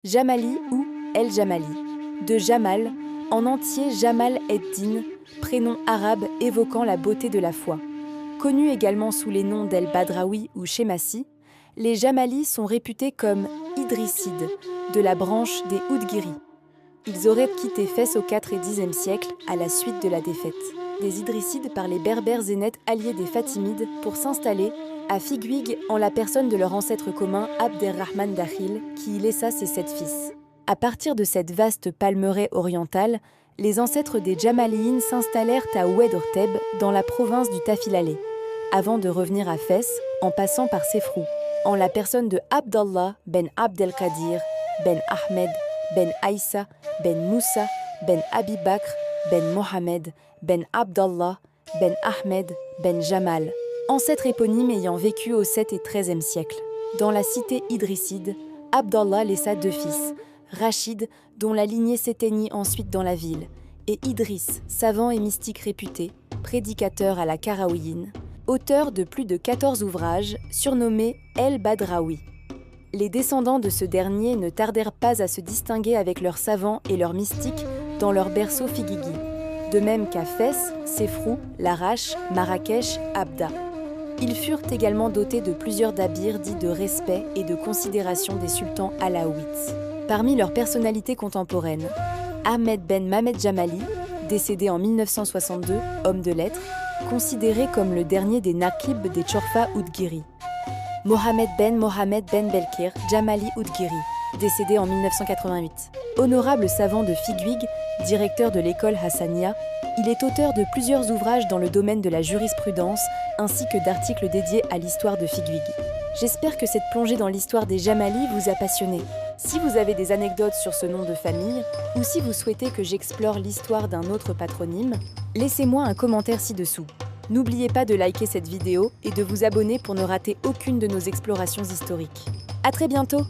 Jamali ou El Jamali, de Jamal, en entier Jamal ed-Din, prénom arabe évoquant la beauté de la foi. Connus également sous les noms d'El Badraoui ou Shemassi, les Jamalis sont réputés comme idrissides, de la branche des Oudghiri. Ils auraient quitté Fès au IVe et Xe siècle à la suite de la défaite des Idrissides par les Berbères zénètes alliés des Fatimides pour s'installer à Figuig en la personne de leur ancêtre commun Abderrahman Dakhil, qui y laissa ses 7 fils. À partir de cette vaste palmeraie orientale, les ancêtres des Jamaliyin s'installèrent à Oued Orteb, dans la province du Tafilalé, avant de revenir à Fès en passant par Sefrou, en la personne de Abdallah ben Abdelkadir, ben Ahmed, ben Aïssa, ben Moussa, ben Abi Bakr, ben Mohamed, ben Abdallah, ben Ahmed, ben Jamal, ancêtre éponyme ayant vécu au 7 et 13e siècle. Dans la cité idrisside, Abdallah laissa 2 fils, Rachid, dont la lignée s'éteignit ensuite dans la ville, et Idriss, savant et mystique réputé, prédicateur à la Karaouiyine, auteur de plus de 14 ouvrages, surnommés El Badraoui. Les descendants de ce dernier ne tardèrent pas à se distinguer avec leurs savants et leurs mystiques dans leur berceau Figuigui, de même qu'à Fès, Sefrou, Larache, Marrakech, Abda. Ils furent également dotés de plusieurs dabirs dits de respect et de considération des sultans alaouites. Parmi leurs personnalités contemporaines, Ahmed ben Mamed Jamali, décédé en 1962, homme de lettres, considéré comme le dernier des Naqib des Tchorfa Oudghiri. Mohamed ben Belkir Jamali Oudghiri, décédé en 1988. Honorable savant de Figuig, directeur de l'école Hassania, il est auteur de plusieurs ouvrages dans le domaine de la jurisprudence ainsi que d'articles dédiés à l'histoire de Figuig. J'espère que cette plongée dans l'histoire des Jamalis vous a passionné. Si vous avez des anecdotes sur ce nom de famille, ou si vous souhaitez que j'explore l'histoire d'un autre patronyme, laissez-moi un commentaire ci-dessous. N'oubliez pas de liker cette vidéo et de vous abonner pour ne rater aucune de nos explorations historiques. À très bientôt!